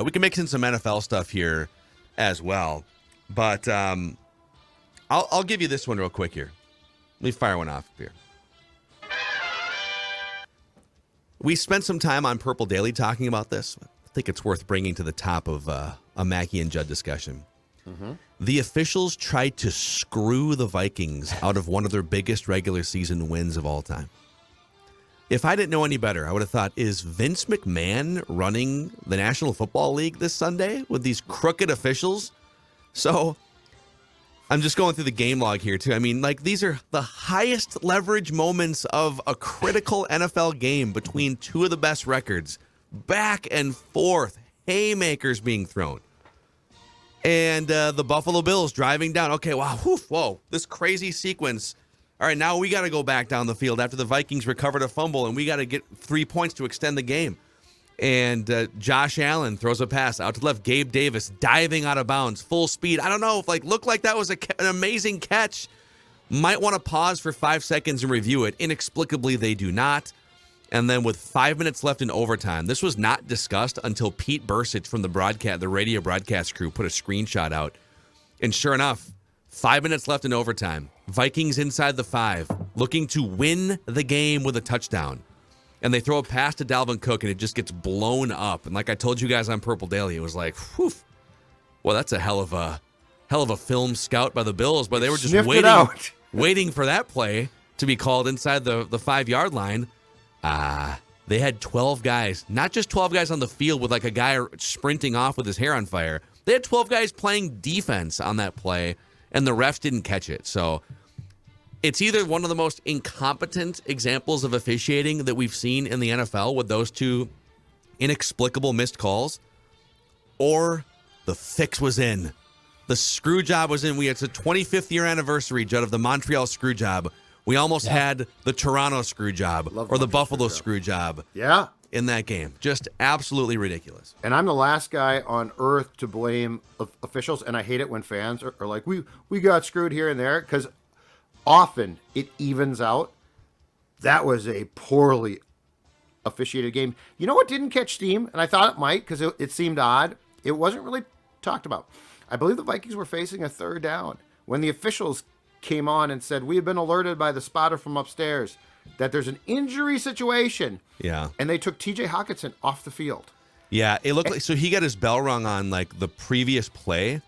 We can mix in some NFL stuff here as well. But I'll give you this one real quick here. Let me fire one off here. We spent some time on Purple Daily talking about this. I think it's worth bringing to the top of a Mackey and Judd discussion. Mm-hmm. The officials tried to screw the Vikings out of one of their biggest regular season wins of all time. If I didn't know any better, I would have thought, is Vince McMahon running the National Football League this Sunday with these crooked officials? So I'm just going through the game log here, too. I mean, like, these are the highest leverage moments of a critical NFL game between two of the best records. Back and forth, haymakers being thrown. And the Buffalo Bills driving down. Okay, wow, whoa, this crazy sequence. All right, now we got to go back down the field after the Vikings recovered a fumble, and we got to get 3 points to extend the game. And Josh Allen throws a pass out to the left. Gabe Davis diving out of bounds, full speed. I don't know, looked like that was an amazing catch. Might want to pause for 5 seconds and review it. Inexplicably, they do not. And then with 5 minutes left in overtime, this was not discussed until Pete Bursich from the radio broadcast crew put a screenshot out. And sure enough, 5 minutes left in overtime. Vikings inside the 5, looking to win the game with a touchdown. And they throw a pass to Dalvin Cook, and it just gets blown up. And like I told you guys on Purple Daily, it was like, whew, well, that's a hell of a film scout by the Bills. But they were just waiting for that play to be called inside the 5-yard line. They had 12 guys, not just 12 guys on the field with like a guy sprinting off with his hair on fire. They had 12 guys playing defense on that play, and the refs didn't catch it. So it's either one of the most incompetent examples of officiating that we've seen in the NFL with those two inexplicable missed calls, or the fix was in. The screw job was in. It's a 25th year anniversary, Judd, of the Montreal screw job. We almost had the Toronto screw job or the Buffalo screw job in that game. Just absolutely ridiculous. And I'm the last guy on earth to blame officials, and I hate it when fans are like, we got screwed here and there, because often it evens out. That was a poorly officiated game. You know what didn't catch steam? And I thought it might because it seemed odd. It wasn't really talked about. I believe the Vikings were facing a third down when the officials came on and said, we have been alerted by the spotter from upstairs that there's an injury situation. Yeah. And they took TJ Hawkinson off the field. Yeah, it looked like, so he got his bell rung on like the previous play.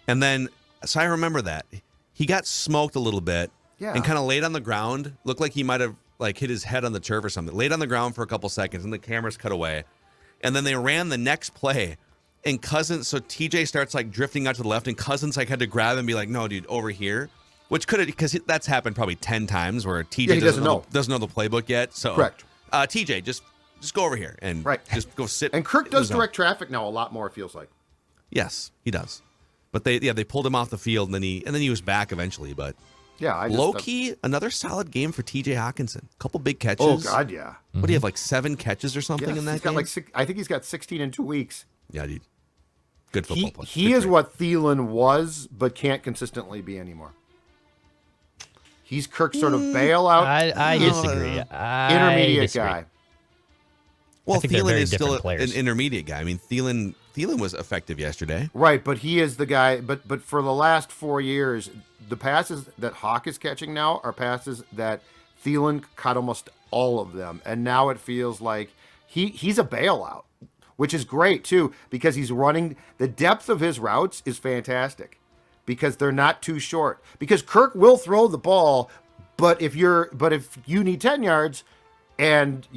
And then, so I remember that. He got smoked a little bit and kind of laid on the ground. Looked like he might have like hit his head on the turf or something. Laid on the ground for a couple seconds and the cameras cut away. And then they ran the next play. And Cousins, so TJ starts like drifting out to the left, and Cousins like had to grab him and be like, no, dude, over here. Which could have, because that's happened probably 10 times where TJ doesn't know the playbook yet. So, correct. TJ, just go over here and just go sit. And Kirk does direct traffic now a lot more, it feels like. Yes, he does. But they pulled him off the field, and then he was back eventually. But low key, another solid game for TJ Hawkinson. A couple big catches. Oh God, yeah. What do you have, like 7 catches or something in that game? I think he's got 16 in 2 weeks. Yeah, dude. Good football player. He is what Thielen was, but can't consistently be anymore. He's Kirk's sort of bailout. I disagree. Intermediate guy. Well, Thielen is still an intermediate guy. I mean, Thielen was effective yesterday. Right, but he is the guy. But for the last 4 years, the passes that Hawk is catching now are passes that Thielen caught almost all of them. And now it feels like he's a bailout, which is great, too, because he's running. The depth of his routes is fantastic. Because they're not too short. Because Kirk will throw the ball, but if you need 10 yards, and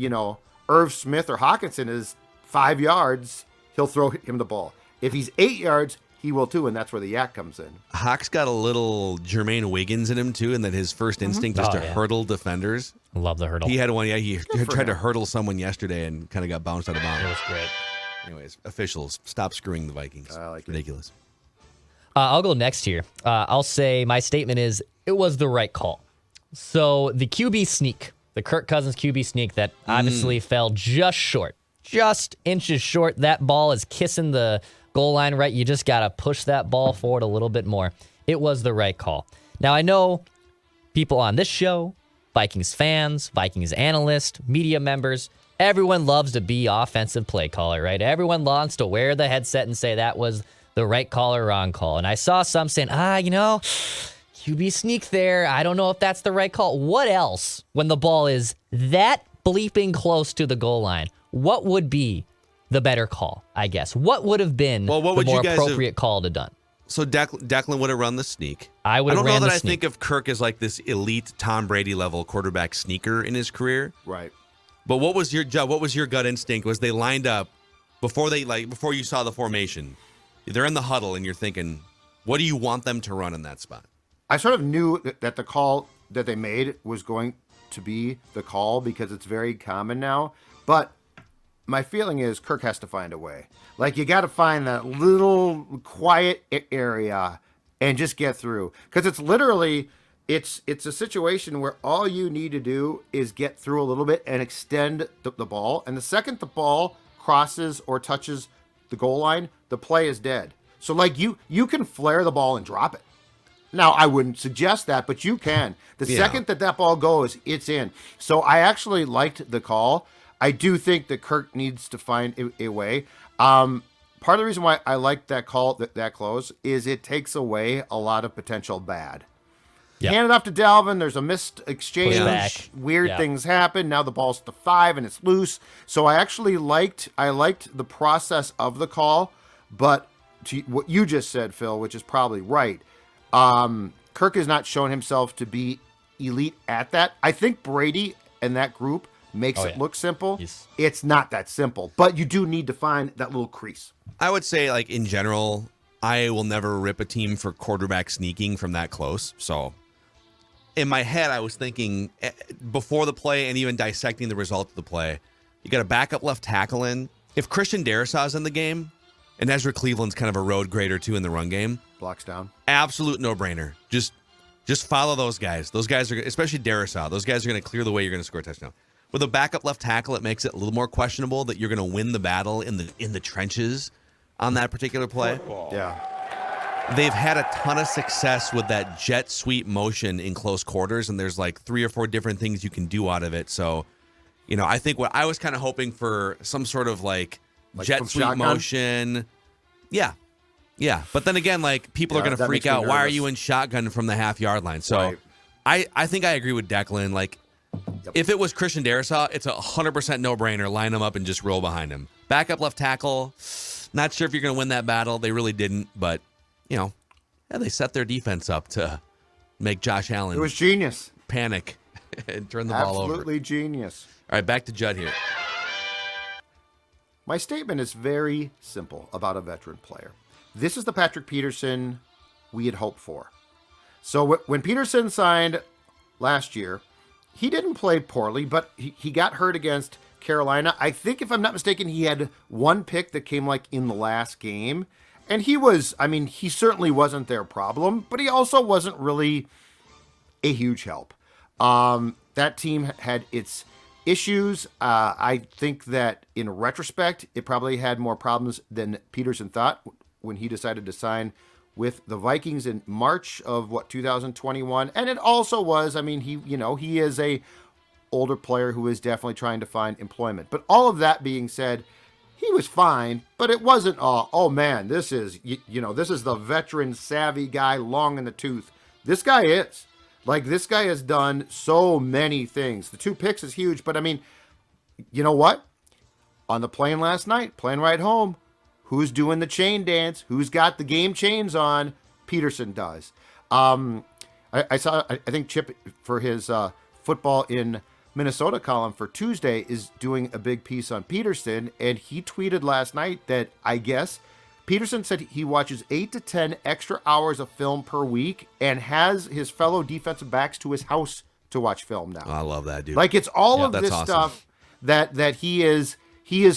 Irv Smith or Hawkinson is 5 yards, he'll throw him the ball. If he's 8 yards, he will too, and that's where the yak comes in. Hawk's got a little Jermaine Wiggins in him too, and that his first instinct is to hurdle defenders. Love the hurdle. He had one. Yeah, he tried to hurdle someone yesterday and kind of got bounced out of bounds. It was great. Anyways, officials, stop screwing the Vikings. Ridiculous. I'll go next here. I'll say my statement is it was the right call. So the QB sneak, the Kirk Cousins QB sneak that obviously fell just inches short. That ball is kissing the goal line, right? You just got to push that ball forward a little bit more. It was the right call. Now, I know people on this show, Vikings fans, Vikings analysts, media members, everyone loves to be offensive play caller, right? Everyone wants to wear the headset and say that was the right call or wrong call. And I saw some saying, QB sneak there. I don't know if that's the right call. What else when the ball is that bleeping close to the goal line? What would be the better call, I guess? What would have been the more appropriate call to done? So Declan would have run the sneak. I would have ran the I don't know that I sneak. think of Kirk as like this elite Tom Brady level quarterback sneaker in his career. Right. But what was your gut instinct? Was they lined up before you saw the formation? They're in the huddle and you're thinking, what do you want them to run in that spot? I sort of knew that the call that they made was going to be the call because it's very common now. But my feeling is Kirk has to find a way. Like, you got to find that little quiet area and just get through. Because it's literally, it's a situation where all you need to do is get through a little bit and extend the ball. And the second the ball crosses or touches the goal line, the play is dead. So, like, you can flare the ball and drop it. Now, I wouldn't suggest that, but you can. The second that ball goes, it's in. So I actually liked the call. I do think that Kirk needs to find a way. Part of the reason why I like that call that close is it takes away a lot of potential bad. Yep. Hand it off to Dalvin. There's a missed exchange. Pushback. Weird things happen. Now the ball's to 5 and it's loose. So I actually liked the process of the call. But to what you just said, Phil, which is probably right, Kirk has not shown himself to be elite at that. I think Brady and that group makes it look simple. It's not that simple, but you do need to find that little crease. I would say, like, in general, I will never rip a team for quarterback sneaking from that close. So in my head, I was thinking before the play and even dissecting the result of the play, you got a backup left tackle in. If Christian Darrisaw's in the game and Ezra Cleveland's kind of a road grader too in the run game, Blocks down. absolute no-brainer. Just follow those guys. Those guys are, especially Darrisaw, those guys are going to clear the way. You're going to score a touchdown. With a backup left tackle, it makes it a little more questionable that you're going to win the battle in the trenches on that particular play. Yeah. They've had a ton of success with that jet sweep motion in close quarters, and there's like 3 or 4 different things you can do out of it. So, I think what I was kind of hoping for some sort of like jet sweep shotgun? motion. Yeah. Yeah. But then again, like, people are going to freak out. Why are you in shotgun from the half-yard line? So I think I agree with Declan. Like, if it was Christian Darrisaw, it's a 100% no-brainer. Line him up and just roll behind him. Backup left tackle, not sure if you're going to win that battle. They really didn't, but, they set their defense up to make Josh Allen. It was genius. Panic and turn the ball over. Absolutely genius. All right, back to Judd here. My statement is very simple about a veteran player. This is the Patrick Peterson we had hoped for. So when Peterson signed last year, he didn't play poorly, but he got hurt against Carolina. I think, if I'm not mistaken, he had one pick that came like in the last game. And he certainly wasn't their problem, but he also wasn't really a huge help. That team had its issues. I think that in retrospect, it probably had more problems than Peterson thought when he decided to sign with the Vikings in March of 2021. And it also was, he is a older player who is definitely trying to find employment. But all of that being said, he was fine, but it wasn't, oh man, this is the veteran savvy guy long in the tooth. This guy is. Like, this guy has done so many things. The 2 picks is huge, but you know what? On the plane last night, plane ride home, who's doing the chain dance? Who's got the game chains on? Peterson does. I think Chip, for his football in Minnesota column for Tuesday, is doing a big piece on Peterson, and he tweeted last night that, I guess, Peterson said he watches 8 to 10 extra hours of film per week and has his fellow defensive backs to his house to watch film now. I love that, dude. Like, it's all of that's this awesome stuff that he is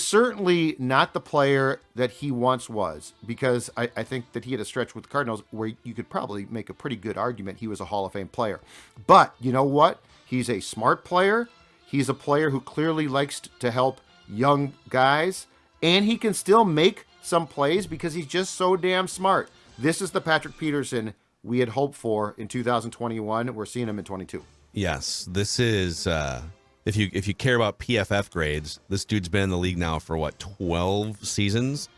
certainly not the player that he once was, because I think that he had a stretch with the Cardinals where you could probably make a pretty good argument he was a Hall of Fame player. But you know what? He's a smart player. He's a player who clearly likes to help young guys, and he can still make some plays because he's just so damn smart. This is the Patrick Peterson we had hoped for in 2021. We're seeing him in 22. Yes, this is if you care about PFF grades, this dude's been in the league now for 12 seasons,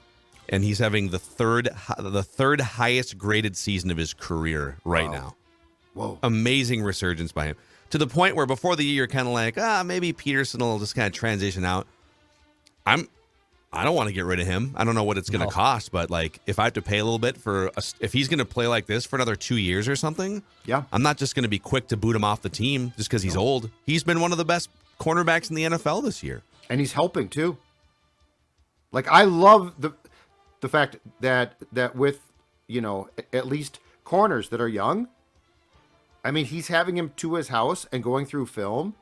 and he's having the third highest graded season of his career right now. Whoa. Amazing resurgence by him. To the point where before the year you're kind of like, maybe Peterson will just kind of transition out. I don't want to get rid of him. I don't know what it's going to cost, but like if I have to pay a little bit if he's going to play like this for another 2 years or something, I'm not just going to be quick to boot him off the team just because he's old. He's been one of the best cornerbacks in the NFL this year. And he's helping too. Like I love the fact that with, at least corners that are young, I mean, he's having him to his house and going through film.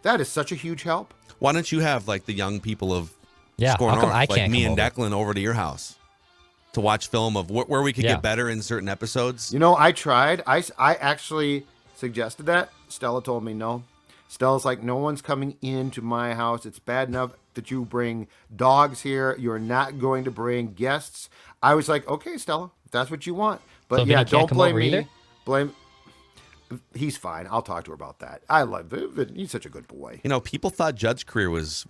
That is such a huge help. Why don't you have like the young people of SKOR how come North, I like can't me come and over? Declan, over to your house to watch film of where we could get better in certain episodes? I tried. I actually suggested that. Stella told me no. Stella's like, no one's coming into my house. It's bad enough that you bring dogs here. You're not going to bring guests. I was like, okay, Stella, if that's what you want. But So Vinny can't don't come blame over me. either? Blame. He's fine. I'll talk to her about that. I love it. He's such a good boy. People thought Judd's career was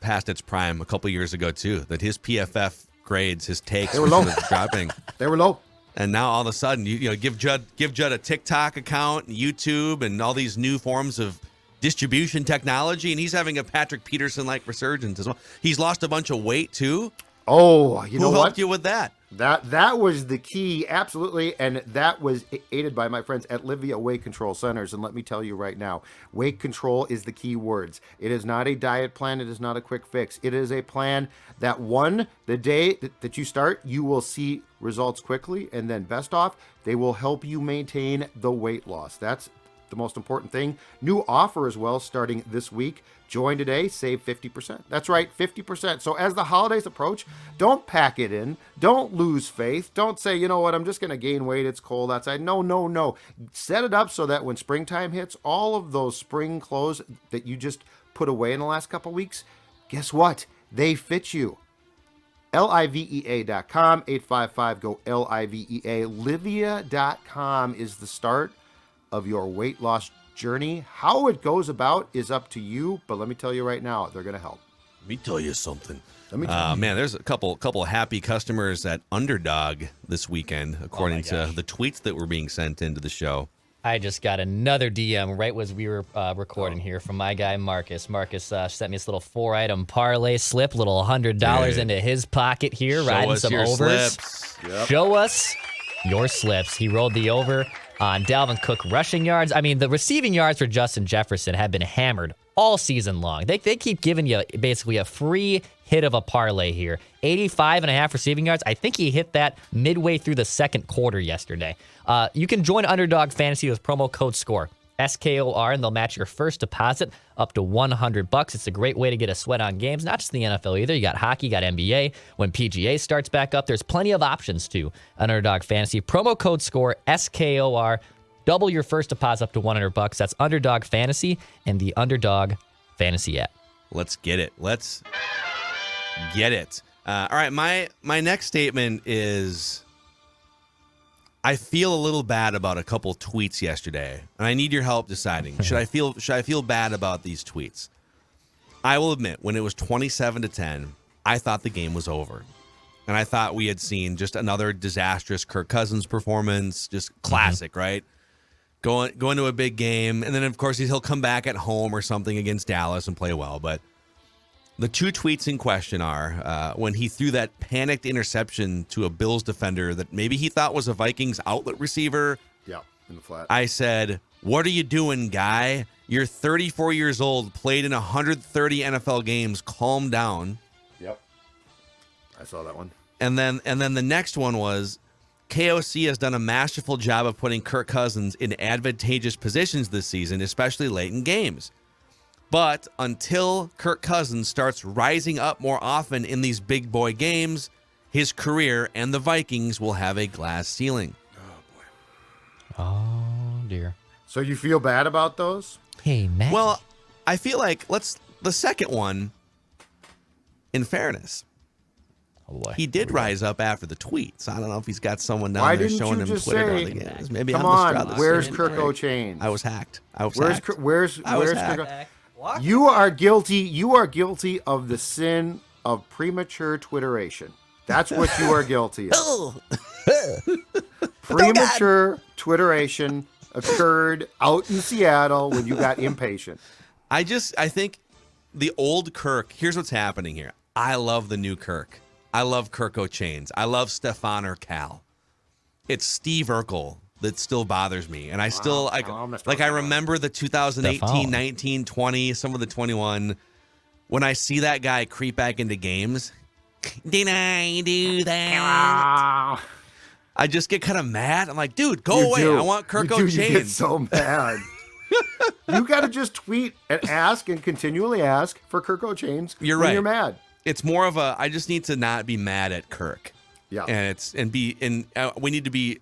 past its prime a couple years ago too. That his PFF grades, his takes, were low. dropping. They were low. And now all of a sudden, you give Judd a TikTok account, and YouTube, and all these new forms of distribution technology, and he's having a Patrick Peterson like resurgence as well. He's lost a bunch of weight too. Oh, you know Who what? helped you with that? That was the key, absolutely, and that was aided by my friends at Livia Weight Control Centers. And let me tell you right now, weight control is the key words. It is not a diet plan. It is not a quick fix. It is a plan that the day that you start, you will see results quickly, and then best off, they will help you maintain the weight loss. That's the most important thing. New offer as well starting this week. Join today, save 50%. That's right, 50%. So as the holidays approach, don't pack it in. Don't lose faith. Don't say, you know what, I'm just going to gain weight. It's cold outside. No. Set it up so that when springtime hits, all of those spring clothes that you just put away in the last couple weeks, guess what? They fit you. Livea.com, 855-GO-LIVEA. Livia.com is the start of your weight loss journey. How it goes about is up to you, but let me tell you right now, they're going to help. Let me tell you something. Man, there's a couple happy customers at Underdog this weekend, according to the tweets that were being sent into the show. I just got another DM right as we were recording here from my guy Marcus. Marcus sent me this little 4-item parlay slip, little $100 into his pocket here, riding some overs. Yep. Show us your slips. He rolled the over on Dalvin Cook rushing yards. I mean, the receiving yards for Justin Jefferson have been hammered all season long. They keep giving you basically a free hit of a parlay here. 85.5 receiving yards. I think he hit that midway through the second quarter yesterday. You can join Underdog Fantasy with promo code SKOR, SKOR, and they'll match your first deposit up to $100. It's a great way to get a sweat on games, not just in the NFL either. You got hockey, you got NBA. When PGA starts back up, there's plenty of options too. Underdog Fantasy. Promo code SKOR, SKOR. Double your first deposit up to $100. That's Underdog Fantasy and the Underdog Fantasy app. Let's get it. All right, my next statement is I feel a little bad about a couple tweets yesterday, and I need your help deciding. Should I feel bad about these tweets? I will admit, when it was 27-10, I thought the game was over. And I thought we had seen just another disastrous Kirk Cousins performance, just classic, right? Going to a big game, and then, of course, he'll come back at home or something against Dallas and play well. But the two tweets in question are when he threw that panicked interception to a Bills defender that maybe he thought was a Vikings outlet receiver. Yeah, in the flat. I said, what are you doing, guy? You're 34 years old, played in 130 NFL games. Calm down. Yep. I saw that one. And then the next one was KOC has done a masterful job of putting Kirk Cousins in advantageous positions this season, especially late in games. But until Kirk Cousins starts rising up more often in these big boy games, his career and the Vikings will have a glass ceiling. Oh, boy. Oh, dear. So you feel bad about those? Hey, Mackey. Well, I feel like the second one, in fairness, Oh, boy. he did rise up after the tweets. I don't know if he's got someone down Why there didn't showing you him just Twitter say, during the games. Maybe come I'm the on, straw that's where's in. Kirk O'Chain? I was hacked. Where's I was Kirk? hacked. What? You are guilty. You are guilty of the sin of premature twitteration. That's what you are guilty of. Premature twitteration occurred out in Seattle when you got impatient. I think the old Kirk, here's what's happening here. I love the new Kirk. I love Kirk O'Chains. I love Stefan or Cal. It's Steve Urkel that still bothers me. And I still, I remember the 2018, 19, 20, some of the 21. When I see that guy creep back into games, did I do that? I just get kind of mad. I'm like, dude, go away. I want Kirk O'Chains. You get so mad. You got to just tweet and ask and continually ask for Kirk O'Chains. You're when right. You're mad. It's more of a, I just need to not be mad at Kirk. Yeah. We need to be,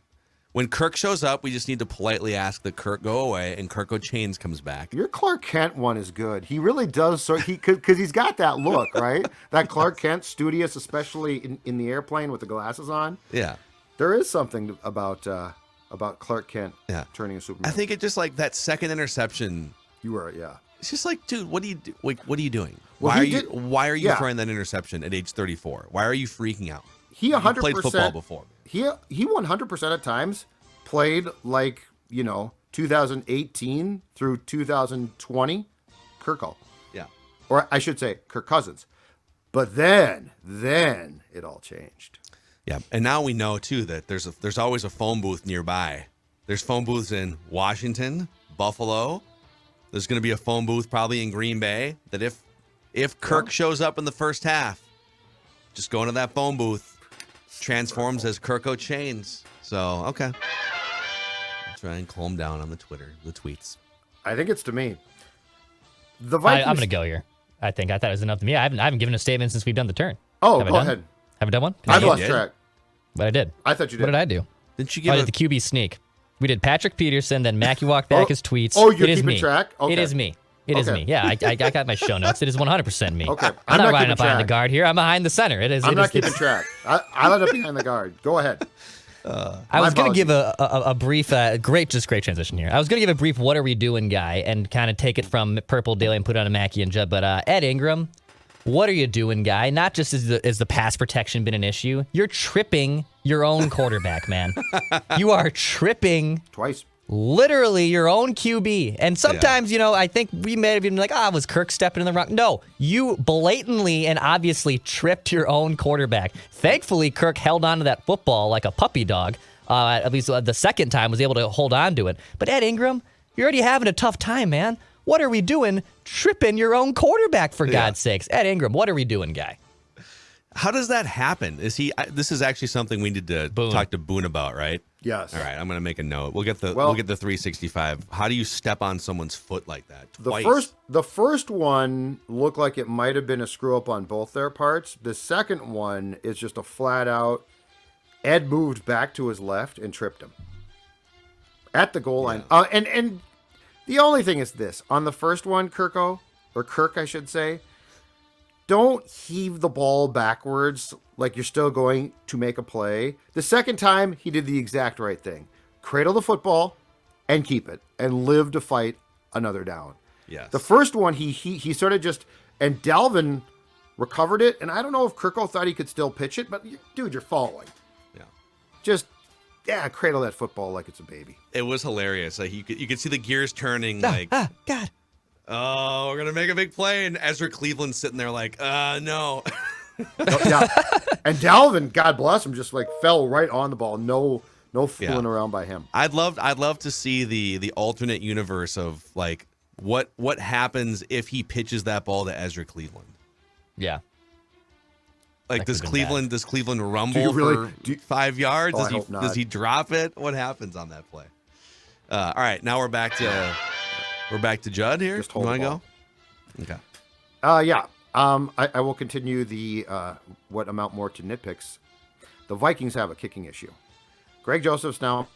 when Kirk shows up, we just need to politely ask that Kirk go away and Kirk O'Chains comes back. Your Clark Kent one is good. He really does. So because he's got that look, right? That Clark Kent, studious, especially in the airplane with the glasses on. Yeah. There is something about Clark Kent turning a Superman. I think it just like that second interception. You were, yeah. It's just like, dude, what are you doing? Well, Why are you throwing that interception at age 34? Why are you freaking out? He 100% played football before. He 100% of times played like 2018 through 2020 Kirk. Yeah. Or I should say Kirk Cousins. But then it all changed. Yeah, and now we know too that there's always a phone booth nearby. There's phone booths in Washington, Buffalo. There's going to be a phone booth probably in Green Bay. That if Kirk shows up in the first half, just go into that phone booth, transforms as Kirk O'Chains. So okay, I'll try and calm down on the tweets. I think it's to me. The Vikings. I'm going to go here. I thought it was enough to me. I haven't given a statement since we've done the turn. Oh, go ahead. Haven't done one? I've lost track. But I did. I thought you did. What did I do? Didn't you give I did the QB sneak. We did Patrick Peterson, then Mackey walked back his tweets. Oh, you're it is keeping me. track? Okay. It is me. It is me. Yeah, I got my show notes. It is 100% me. Okay. I'm not keeping riding up behind the track. guard here. I'm behind the center. I'm not keeping track. I let up behind the guard. Go ahead. I was going to give a brief, great transition here. I was going to give a brief what are we doing guy and kind of take it from Purple Daily and put it on a Mackey and Judd. But Ed Ingram, what are you doing guy? Not just is the pass protection been an issue, you're tripping your own quarterback, man. You are tripping Twice. literally your own QB. And sometimes, I think we may have been like, was Kirk stepping in the wrong? No, you blatantly and obviously tripped your own quarterback. Thankfully, Kirk held on to that football like a puppy dog. At least the second time was able to hold on to it. But Ed Ingram, you're already having a tough time, man. What are we doing tripping your own quarterback, for God's sakes? Ed Ingram, what are we doing, guy? How does that happen? This is actually something we need to talk to Boone about, right? Yes. All right, I'm going to make a note. We'll get the 365. How do you step on someone's foot like that twice? The first one looked like it might have been a screw up on both their parts. The second one is just a flat out. Ed moved back to his left and tripped him at the goal line. And the only thing is this: on the first one, Kirk, I should say, don't heave the ball backwards like you're still going to make a play. The second time, he did the exact right thing. Cradle the football and keep it and live to fight another down. Yes. The first one, he sort of just, and Dalvin recovered it. And I don't know if Kirko thought he could still pitch it, but dude, you're falling. Yeah. Just, cradle that football like it's a baby. It was hilarious. Like you could see the gears turning. God. Oh, we're going to make a big play. And Ezra Cleveland's sitting there like, no. Yeah. And Dalvin, God bless him, just like fell right on the ball. No fooling around by him. I'd love to see the alternate universe of like what happens if he pitches that ball to Ezra Cleveland. Yeah. Like does Cleveland rumble for 5 yards? Oh, I hope not. Does he drop it? What happens on that play? All right, now we're back to Judd here. Just hold you the want to go? Okay. Yeah. I will continue the what amount more to nitpicks. The Vikings have a kicking issue. Greg Joseph's now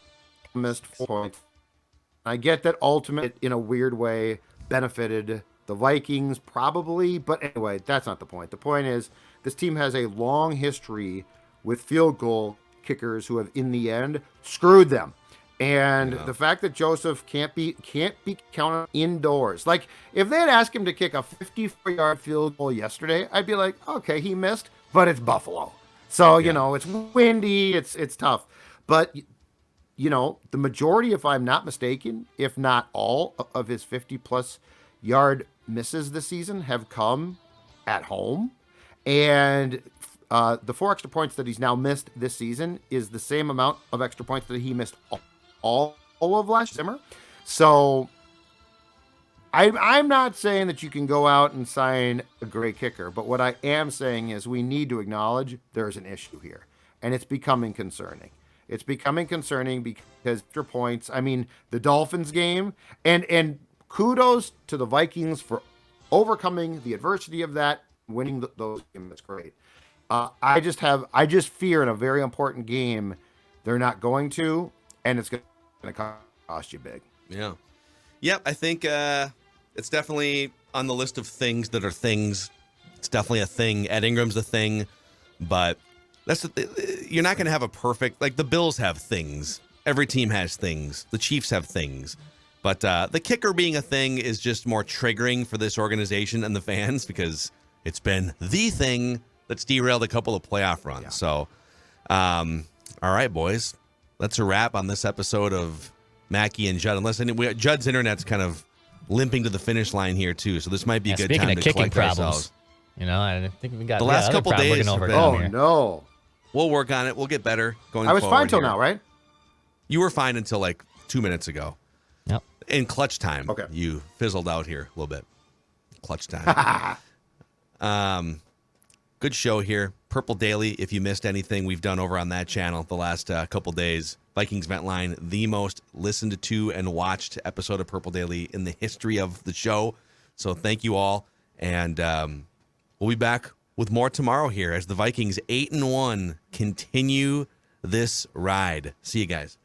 missed 4 points. I get that ultimate, in a weird way, benefited the Vikings, probably. But anyway, that's not the point. The point is, this team has a long history with field goal kickers who have, in the end, screwed them. And the fact that Joseph can't be counted indoors. Like, if they had asked him to kick a 54-yard field goal yesterday, I'd be like, okay, he missed, but it's Buffalo. So, you know, it's windy, it's tough. But, you know, the majority, if I'm not mistaken, if not all of his 50-plus yard misses this season have come at home. And the 4 extra points that he's now missed this season is the same amount of extra points that he missed all of last summer. So I'm not saying that you can go out and sign a great kicker, but what I am saying is we need to acknowledge there's an issue here, and it's becoming concerning. It's becoming concerning because extra points, I mean, the Dolphins game, and kudos to the Vikings for overcoming the adversity of that, winning those games. That's great. I just fear in a very important game they're not going to, and it's going to cost you big. Yeah. Yep, I think it's definitely on the list of things that are things. It's definitely a thing. Ed Ingram's a thing, but you're not going to have a perfect, like the Bills have things. Every team has things. The Chiefs have things. But the kicker being a thing is just more triggering for this organization and the fans because it's been the thing that's derailed a couple of playoff runs. Yeah. So, all right, boys. That's a wrap on this episode of Mackey and Judd. Unless Judd's internet's kind of limping to the finish line here, too. So this might be a good time to kicking collect problems. ourselves. You know, I think we got the last couple days. No. We'll work on it. We'll get better going forward. I was fine till now, right? You were fine until like 2 minutes ago. Yep. In clutch time. Okay. You fizzled out here a little bit. Clutch time. Good show here. Purple Daily. If you missed anything we've done over on that channel the last couple days, Vikings Vent Line, the most listened to and watched episode of Purple Daily in the history of the show. So thank you all. And we'll be back with more tomorrow here as the Vikings 8-1 continue this ride. See you guys.